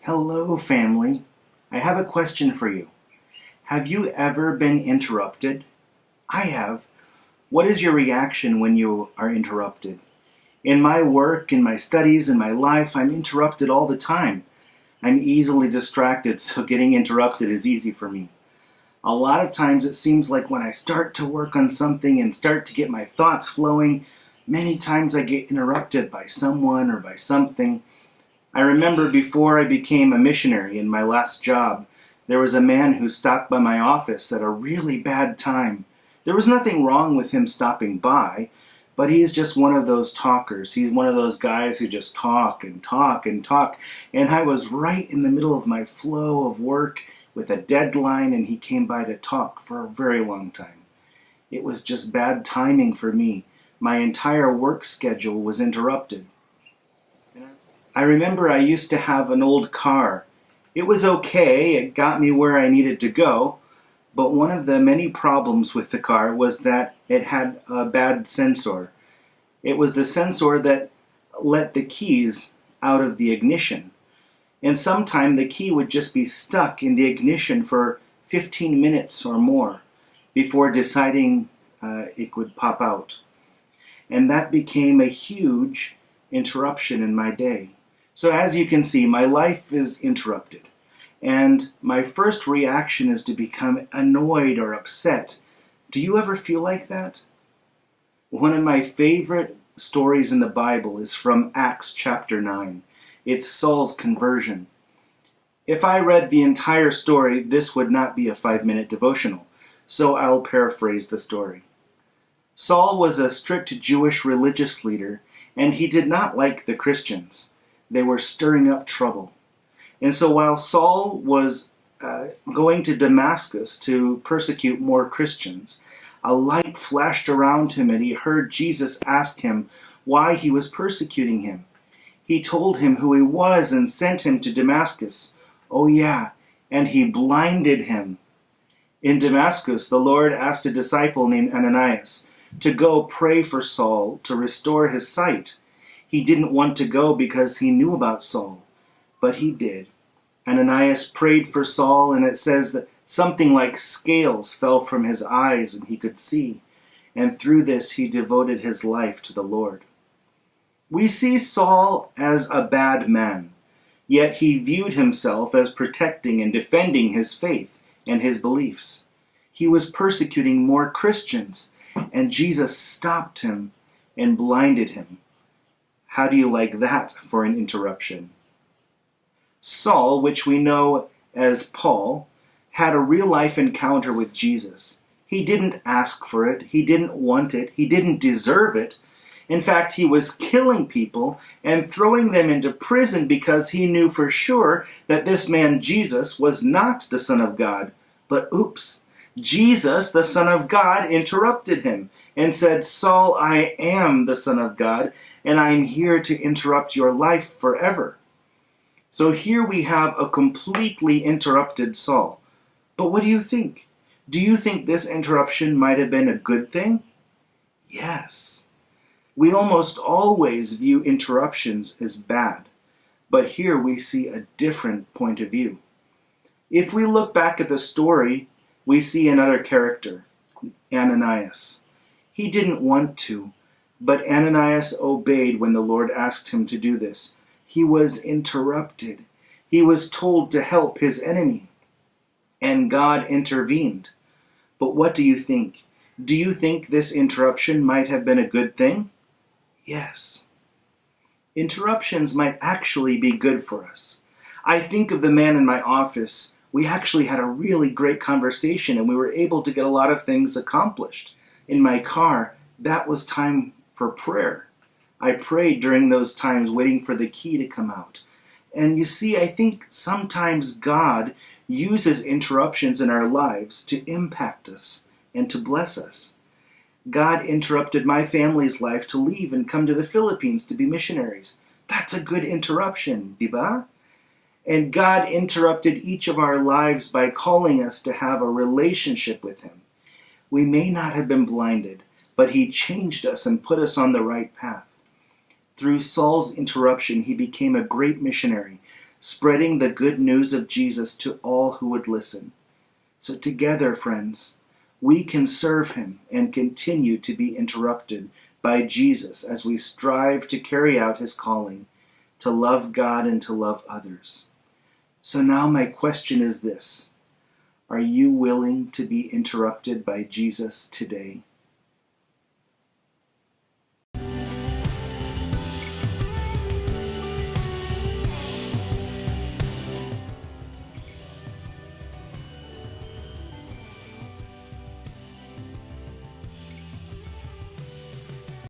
Hello, family. I have a question for you. Have you ever been interrupted? I have. What is your reaction when you are interrupted? In my work, in my studies, in my life, I'm interrupted all the time. I'm easily distracted, so getting interrupted is easy for me. A lot of times it seems like when I start to work on something and start to get my thoughts flowing, many times I get interrupted by someone or by something. I remember before I became a missionary in my last job, there was a man who stopped by my office at a really bad time. There was nothing wrong with him stopping by, but he's just one of those talkers. He's one of those guys who just talk and talk and talk. And I was right in the middle of my flow of work with a deadline, and he came by to talk for a very long time. It was just bad timing for me. My entire work schedule was interrupted. I remember I used to have an old car. It was okay, it got me where I needed to go, but one of the many problems with the car was that it had a bad sensor. It was the sensor that let the keys out of the ignition. And sometimes the key would just be stuck in the ignition for 15 minutes or more before deciding it would pop out. And that became a huge interruption in my day. So as you can see, my life is interrupted. And my first reaction is to become annoyed or upset. Do you ever feel like that? One of my favorite stories in the Bible is from Acts chapter 9. It's Saul's conversion. If I read the entire story, this would not be a 5-minute devotional. So I'll paraphrase the story. Saul was a strict Jewish religious leader, and he did not like the Christians. They were stirring up trouble. And so while Saul was going to Damascus to persecute more Christians, a light flashed around him and he heard Jesus ask him why he was persecuting him. He told him who he was and sent him to Damascus. Oh yeah, and he blinded him. In Damascus, the Lord asked a disciple named Ananias to go pray for Saul to restore his sight. He didn't want to go because he knew about Saul, but he did. Ananias prayed for Saul, and it says that something like scales fell from his eyes and he could see. And through this, he devoted his life to the Lord. We see Saul as a bad man, yet he viewed himself as protecting and defending his faith and his beliefs. He was persecuting more Christians, and Jesus stopped him and blinded him. How do you like that for an interruption? Saul, which we know as Paul, had a real-life encounter with Jesus. He didn't ask for it. He didn't want it. He didn't deserve it. In fact, he was killing people and throwing them into prison because he knew for sure that this man Jesus was not the Son of God. But oops, Jesus, the Son of God, interrupted him and said, Saul, I am the Son of God, and I'm here to interrupt your life forever. So here we have a completely interrupted Saul. But what do you think? Do you think this interruption might have been a good thing? Yes. We almost always view interruptions as bad, but here we see a different point of view. If we look back at the story, we see another character, Ananias. He didn't want to, but Ananias obeyed when the Lord asked him to do this. He was interrupted. He was told to help his enemy, and God intervened. But what do you think? Do you think this interruption might have been a good thing? Yes. Interruptions might actually be good for us. I think of the man in my office. We actually had a really great conversation, and we were able to get a lot of things accomplished. In my car, that was time for prayer. I prayed during those times, waiting for the key to come out. And you see, I think sometimes God uses interruptions in our lives to impact us and to bless us. God interrupted my family's life to leave and come to the Philippines to be missionaries. That's a good interruption, diba? And God interrupted each of our lives by calling us to have a relationship with Him. We may not have been blinded, but He changed us and put us on the right path. Through Saul's interruption, he became a great missionary. spreading the good news of Jesus to all who would listen. So together, friends, we can serve him and continue to be interrupted by Jesus as we strive to carry out his calling, to love God and to love others. So now my question is this: are you willing to be interrupted by Jesus today?